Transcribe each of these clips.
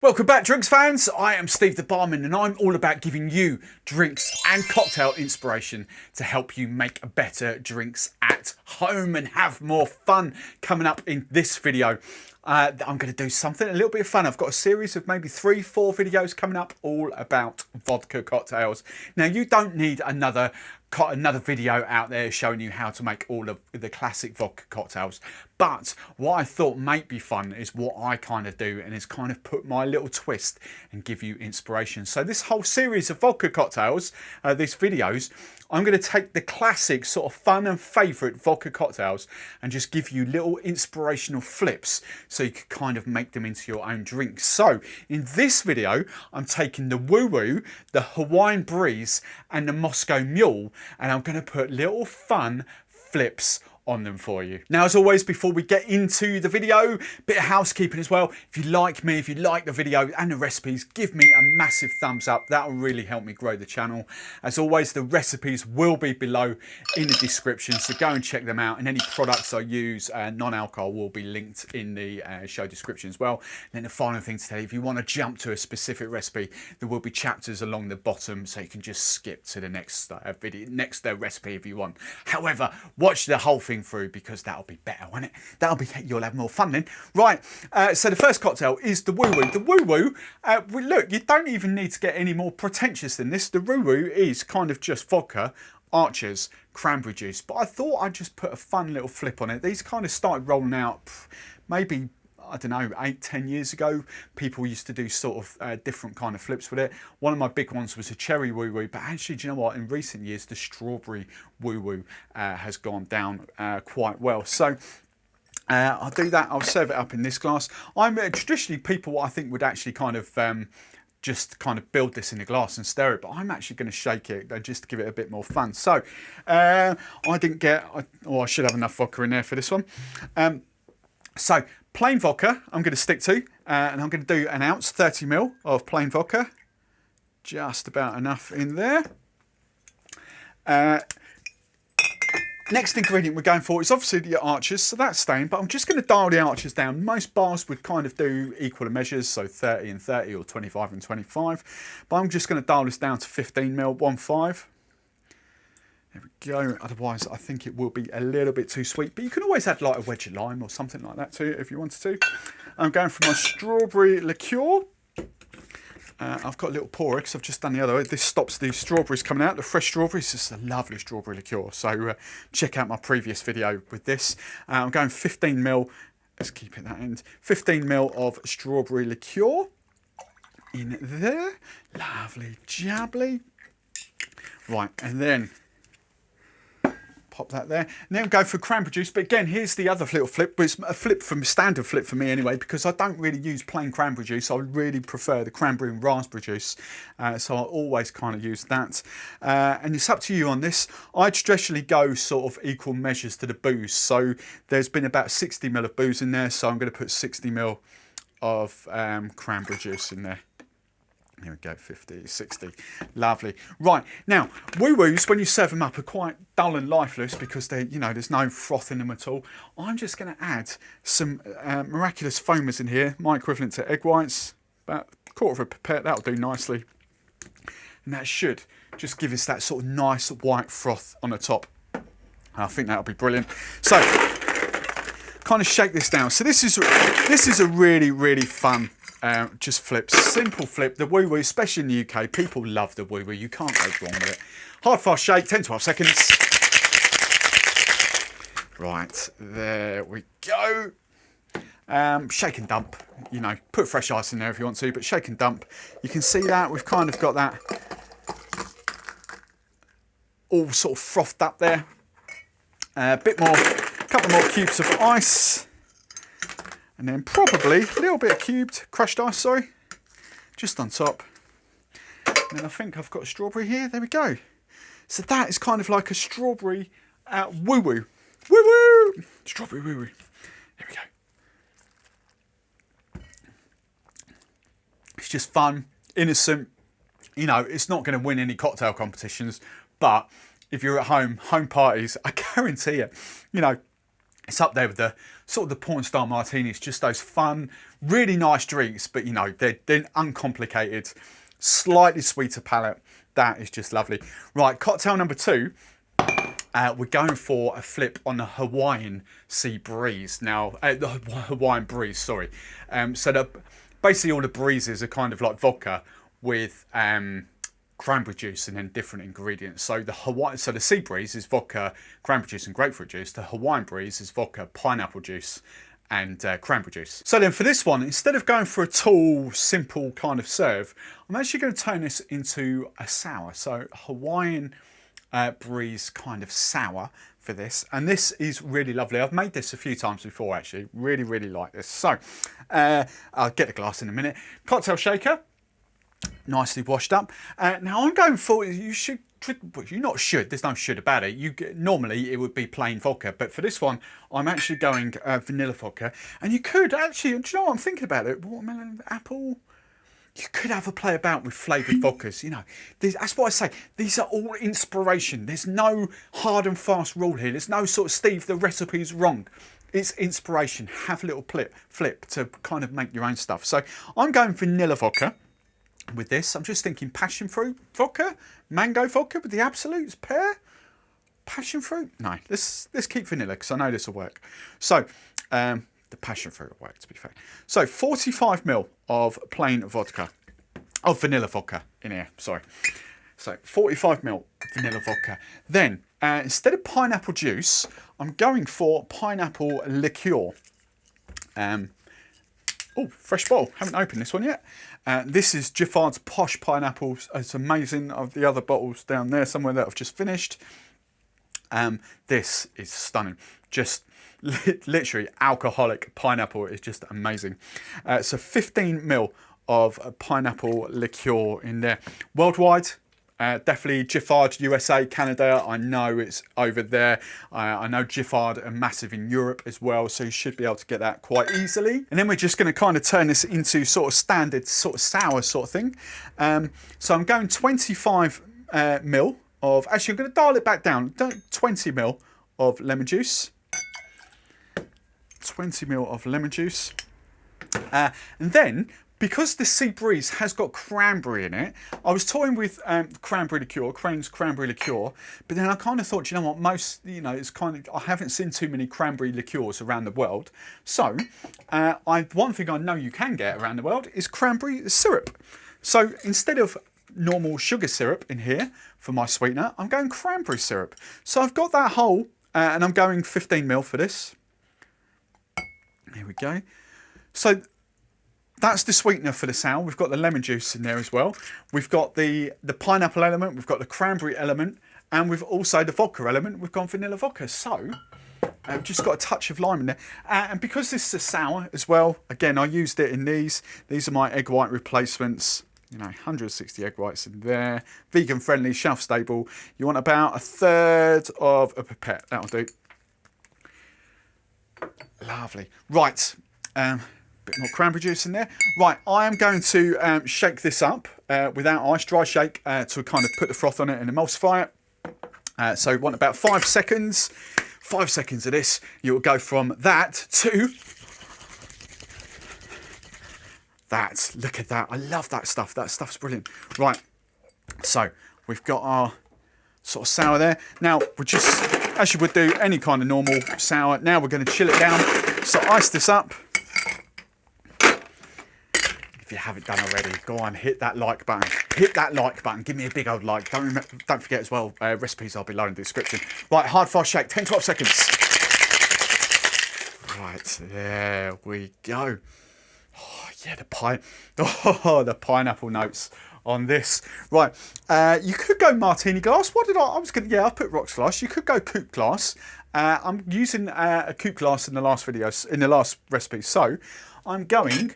Welcome back, drinks fans. I am Steve the Barman and I'm all about giving you drinks and cocktail inspiration to help you make better drinks at home and have more fun. Coming up in this video, I'm going to do something a little bit of fun. I've got a series of maybe 3-4 videos coming up all about vodka cocktails. Now, you don't need another video out there showing you how to make all of the classic vodka cocktails, but what I thought might be fun is what I kind of do, and is kind of put my little twist and give you inspiration. So this whole series of vodka cocktails, these videos, I'm going to take the classic sort of fun and favourite vodka cocktails and just give you little inspirational flips so you can kind of make them into your own drinks. So in this video, I'm taking the Woo Woo, the Hawaiian Breeze and the Moscow Mule, and I'm going to put little fun flips on them for you. Now, as always, before we get into the video, bit of housekeeping as well. If you like me, if you like the video and the recipes, give me a massive thumbs up. That will really help me grow the channel. As always, the recipes will be below in the description, so go and check them out. And any products I use, non-alcohol, will be linked in the show description as well. And then the final thing to tell you, if you want to jump to a specific recipe, there will be chapters along the bottom, so you can just skip to the next recipe if you want. However, watch the whole thing through, because that'll be better, won't it? You'll have more fun then. Right, so the first cocktail is the Woo Woo. The Woo Woo, look, you don't even need to get any more pretentious than this. The Woo Woo is kind of just vodka, Archer's, cranberry juice, but I thought I'd just put a fun little flip on it. These kind of started rolling out maybe, I don't know, 8-10 years ago. People used to do sort of different kind of flips with it. One of my big ones was a cherry Woo Woo, but actually, do you know what? In recent years, the strawberry Woo Woo has gone down quite well. So I'll do that. I'll serve it up in this glass. I'm traditionally, people I think would actually kind of just kind of build this in a glass and stir it, but I'm actually going to shake it just to give it a bit more fun. So I didn't get, I should have enough vodka in there for this one. So plain vodka I'm going to stick to, and I'm going to do an ounce, 30 ml of plain vodka. Just about enough in there. Next ingredient we're going for is obviously the Archers, so that's staying, but I'm just going to dial the Archers down. Most bars would kind of do equal measures, so 30 and 30 or 25 and 25, but I'm just going to dial this down to 15 ml, 1.5. There we go. Otherwise, I think it will be a little bit too sweet, but you can always add like a wedge of lime or something like that to it if you wanted to. I'm going for my strawberry liqueur. I've got a little pourer because I've just done the other way. This stops the strawberries coming out, the fresh strawberries. It's a lovely strawberry liqueur. So check out my previous video with this. I'm going 15 ml. Let's keep it that end. 15 ml of strawberry liqueur in there. Lovely jubbly. Right, and then pop that there, and then go for cranberry juice. But again, here's the other little flip, but it's a flip from standard flip for me anyway, because I don't really use plain cranberry juice. I really prefer the cranberry and raspberry juice, so I always kind of use that. And it's up to you on this. I traditionally go sort of equal measures to the booze, so there's been about 60 ml of booze in there, so I'm going to put 60 ml of cranberry juice in there. Here we go, 50, 60, lovely. Right, now, Woo Woos, when you serve them up, are quite dull and lifeless because they, there's no froth in them at all. I'm just going to add some miraculous foamers in here, my equivalent to egg whites, about a quarter of a pipette, that'll do nicely. And that should just give us that sort of nice white froth on the top. And I think that'll be brilliant. So, kind of shake this down. So this is a really, really fun just flip, simple flip. The Woo Woo, especially in the UK, people love the Woo Woo. You can't go wrong with it. Hard fast shake, 10-12 seconds. Right, there we go. Shake and dump, put fresh ice in there if you want to, but shake and dump. You can see that we've kind of got that all sort of frothed up there. A couple more cubes of ice. And then probably a little bit of crushed ice, just on top. And then I think I've got a strawberry here. There we go. So that is kind of like a strawberry Woo Woo. Woo Woo! Strawberry Woo Woo. There we go. It's just fun, innocent. It's not going to win any cocktail competitions, but if you're at home parties, I guarantee it, It's up there with the sort of the porn star martinis, just those fun, really nice drinks, but you know, they're uncomplicated, slightly sweeter palate. That is just lovely. Right, cocktail number 2. We're going for a flip on the Hawaiian Sea Breeze. Now, the Hawaiian Breeze, sorry. Basically all the breezes are kind of like vodka with cranberry juice and then different ingredients. So the Sea Breeze is vodka, cranberry juice and grapefruit juice. The Hawaiian Breeze is vodka, pineapple juice and cranberry juice. So then for this one, instead of going for a tall, simple kind of serve, I'm actually going to turn this into a sour. So Hawaiian Breeze kind of sour for this, and this is really lovely. I've made this a few times before actually. Really like this. So I'll get the glass in a minute. Cocktail shaker, nicely washed up. Now I'm going for, you not should, there's no should about it. Normally it would be plain vodka, but for this one I'm actually going vanilla vodka. And you could actually, do you know what I'm thinking about it? Watermelon, apple. You could have a play about with flavoured vodkas, you know. That's what I say. These are all inspiration. There's no hard and fast rule here. There's no sort of Steve, the recipe's wrong. It's inspiration. Have a little flip to kind of make your own stuff. So I'm going vanilla vodka with this. I'm just thinking passion fruit vodka, mango vodka with the absolutes, pear, passion fruit. No, let's keep vanilla because I know this will work. So the passion fruit will work, to be fair. So 45 ml of plain vodka, of vanilla vodka in here, sorry. So 45 ml vanilla vodka. Then instead of pineapple juice, I'm going for pineapple liqueur. Oh, fresh bottle. Haven't opened this one yet. This is Giffard's Posh Pineapples. It's amazing. Of the other bottles down there somewhere that I've just finished. This is stunning. Just literally alcoholic pineapple is just amazing. So 15 ml of pineapple liqueur in there. Worldwide, definitely Giffard, USA, Canada. I know it's over there. I know Giffard are massive in Europe as well, so you should be able to get that quite easily. And then we're just going to kind of turn this into sort of standard, sort of sour sort of thing. So I'm going 25 ml of, actually I'm going to dial it back down, 20 ml of lemon juice. 20 ml of lemon juice. And then, because the Sea Breeze has got cranberry in it, I was toying with cranberry liqueur, Crane's cranberry liqueur, but then I kind of thought, you know what, it's kind of, I haven't seen too many cranberry liqueurs around the world. So, one thing I know you can get around the world is cranberry syrup. So instead of normal sugar syrup in here for my sweetener, I'm going cranberry syrup. So I've got that whole, and I'm going 15 ml for this. Here we go. So that's the sweetener for the sour. We've got the lemon juice in there as well. We've got the pineapple element. We've got the cranberry element. And we've also the vodka element. We've gone vanilla vodka. So we've just got a touch of lime in there. And because this is a sour as well, again, I used it in these. These are my egg white replacements. You know, 160 egg whites in there. Vegan friendly, shelf stable. You want about 1/3 of a pipette. That'll do. Lovely. Right. Bit more cranberry juice in there. Right, I am going to shake this up without ice, dry shake, to kind of put the froth on it and emulsify it. So you want about 5 seconds. 5 seconds of this. You will go from that to that. Look at that. I love that stuff. That stuff's brilliant. Right, so we've got our sort of sour there. Now, we're just, as you would do any kind of normal sour, now we're going to chill it down. So ice this up. If you haven't done already, go on, hit that like button. Hit that like button. Give me a big old like. Don't forget as well, recipes are below in the description. Right, hard fast shake, 10-12 seconds. Right, there we go. Oh, yeah, the pineapple notes on this. Right, you could go martini glass. What did I was going to, yeah, I've put rocks glass. You could go coupe glass. I'm using a coupe glass in the last videos, in the last recipe. So I'm going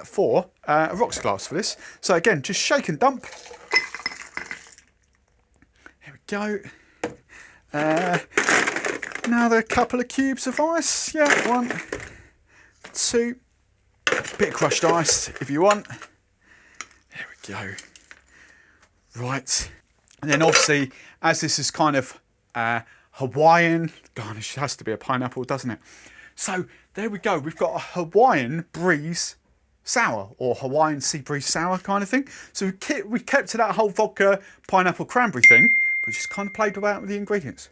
for a rocks glass for this. So again, just shake and dump. Here we go. Another couple of cubes of ice. Yeah, 1, 2. Bit of crushed ice if you want. There we go. Right. And then obviously, as this is kind of Hawaiian garnish. Has to be a pineapple, doesn't it? So there we go. We've got a Hawaiian Breeze sour, or Hawaiian Sea Breeze sour kind of thing. So we kept to that whole vodka pineapple cranberry thing, but just kind of played about with the ingredients.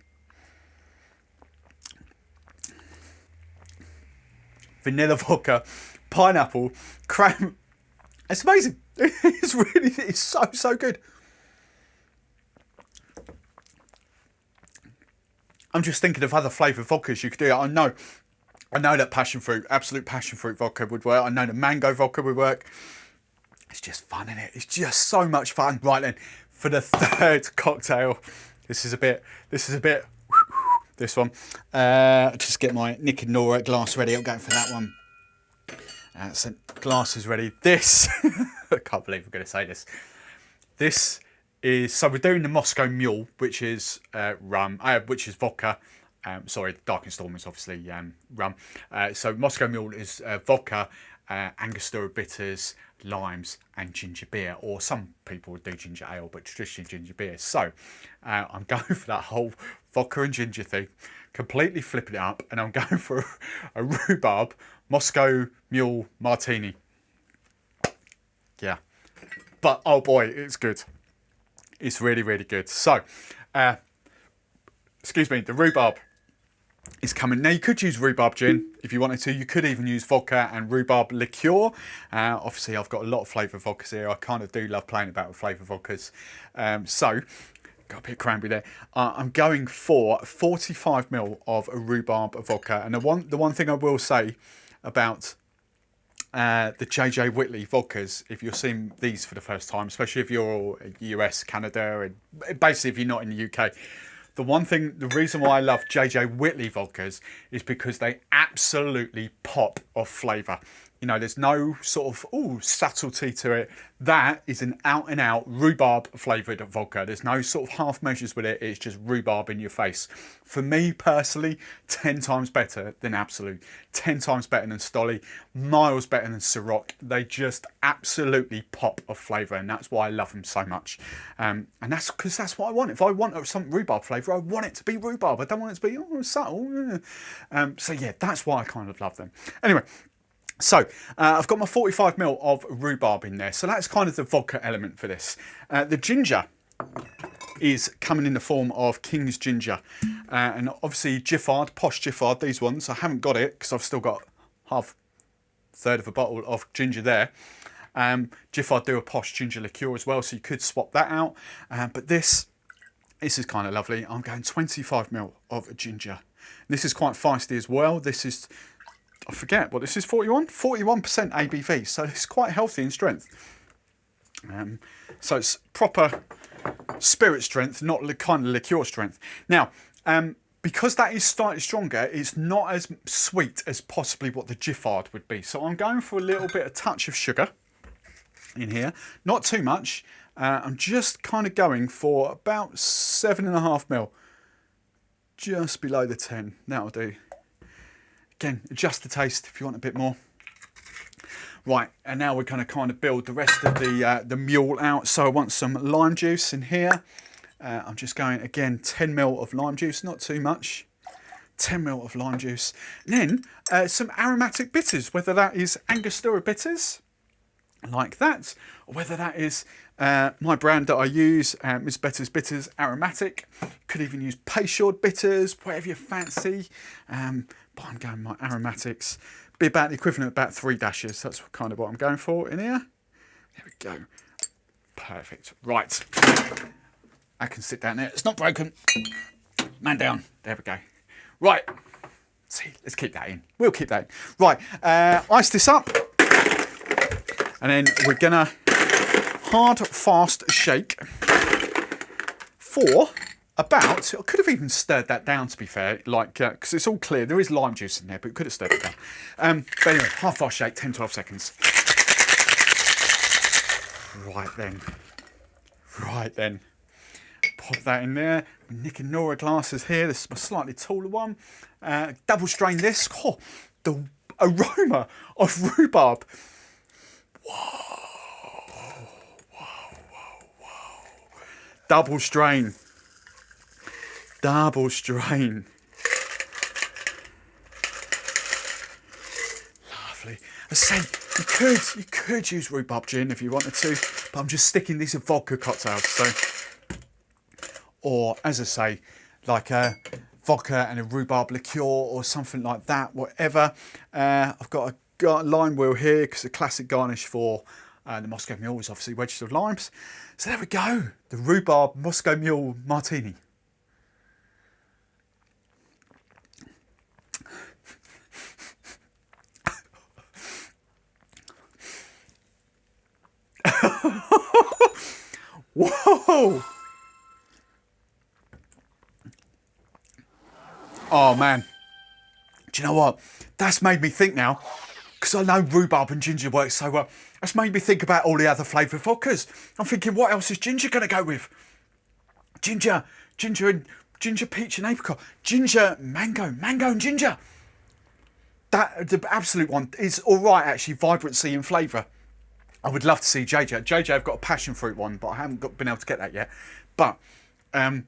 Vanilla vodka, pineapple, cran. It's amazing. It's so good. I'm just thinking of other flavoured vodkas you could do. I know that passion fruit, absolute passion fruit vodka would work. I know the mango vodka would work. It's just fun, isn't it? It's just so much fun. Right then, for the third cocktail, this one. Just get my Nick and Nora glass ready. I'm going for that one. So glass is ready. This, I can't believe I'm going to say this. This is, so we're doing the Moscow Mule, which is rum, which is vodka. Sorry, Dark and Storm is obviously rum. So Moscow Mule is vodka, Angostura bitters, limes, and ginger beer. Or some people would do ginger ale, but traditionally ginger beer. So I'm going for that whole vodka and ginger thing, completely flipping it up, and I'm going for a rhubarb Moscow Mule Martini. Yeah, but oh boy, it's good. It's really, really good. So, excuse me, the rhubarb is coming. Now, you could use rhubarb gin if you wanted to. You could even use vodka and rhubarb liqueur. Obviously, I've got a lot of flavoured vodkas here. I kind of do love playing about with flavoured vodkas. So, got a bit of cranberry there. I'm going for 45 ml of a rhubarb vodka. And the one thing I will say about the JJ Whitley vodkas, if you're seeing these for the first time, especially if you're US, Canada, and basically if you're not in the UK, the reason why I love JJ Whitley vodkas is because they absolutely pop of flavour. You know, there's no sort of subtlety to it. That is an out and out rhubarb flavoured vodka. There's no sort of half measures with it. It's just rhubarb in your face. For me personally, 10 times better than Absolute, 10 times better than Stolly, miles better than Ciroc. They just absolutely pop of flavour, and that's why I love them so much. And that's because that's what I want. If I want some rhubarb flavour, I want it to be rhubarb. I don't want it to be subtle. So yeah, that's why I kind of love them. Anyway. So, I've got my 45 ml of rhubarb in there. So that's kind of the vodka element for this. The ginger is coming in the form of King's Ginger. And obviously Giffard, posh Giffard, these ones. I haven't got it because I've still got third of a bottle of ginger there. Giffard do a posh ginger liqueur as well, so you could swap that out. But this is kind of lovely. I'm going 25 ml of ginger. This is quite feisty as well. This is... I forget what this is, 41%? 41% ABV, so it's quite healthy in strength. So it's proper spirit strength, not the kind of liqueur strength. Now, because that is slightly stronger, it's not as sweet as possibly what the Giffard would be. So I'm going for a little bit of touch of sugar in here, not too much. I'm just kind of going for about 7.5 ml, just below the 10. That'll do. Again, adjust the taste if you want a bit more. Right, and now we're going to kind of build the rest of the mule out. So I want some lime juice in here. I'm just going, again, 10 ml of lime juice, not too much. 10 ml of lime juice. And then some aromatic bitters, whether that is Angostura bitters, like that, or whether that is my brand that I use, Miss Better's Bitters Aromatic. Could even use Peychaud bitters, whatever you fancy. But I'm going my aromatics. Be about the equivalent of about 3 dashes. That's kind of what I'm going for in here. There we go. Perfect. Right. I can sit down there. It's not broken. Man down. There we go. Right. See, let's keep that in. We'll keep that in. Right. Ice this up. And then we're going to hard, fast shake for about, I could have even stirred that down to be fair, like, because it's all clear. There is lime juice in there, but could have stirred it down. But anyway, hard, fast shake, 10, 12 seconds. Right then. Right then. Pop that in there. Nick and Nora glasses here. This is my slightly taller one. Double strain this. Oh, the aroma of rhubarb. Whoa. Double strain. Double strain. Lovely. I say you could use rhubarb gin if you wanted to, but I'm just sticking these are vodka cocktails. So, or as I say, like a vodka and a rhubarb liqueur or something like that. Whatever. I've got a lime wheel here because the classic garnish for the Moscow Mule is obviously wedges of limes. So there we go. The rhubarb Moscow Mule Martini. Whoa! Oh man, do you know what? That's made me think now, because I know rhubarb and ginger work so well. That's made me think about all the other flavoured vodkas. I'm thinking, what else is ginger going to go with? Ginger peach and apricot, ginger mango and ginger. That the absolute one is all right actually, vibrancy and flavour. I would love to see JJ. I've got a passion fruit one, but I haven't been able to get that yet. But I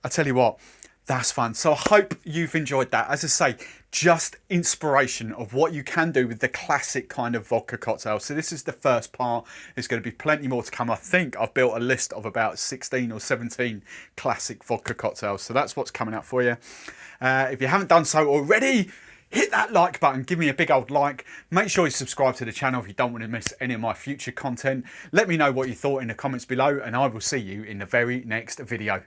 tell you what, that's fun. So I hope you've enjoyed that. As I say, just inspiration of what you can do with the classic kind of vodka cocktail. So this is the first part. There's going to be plenty more to come. I think I've built a list of about 16 or 17 classic vodka cocktails. So that's what's coming up for you. If you haven't done so already, hit that like button, give me a big old like. Make sure you subscribe to the channel if you don't want to miss any of my future content. Let me know what you thought in the comments below, and I will see you in the very next video.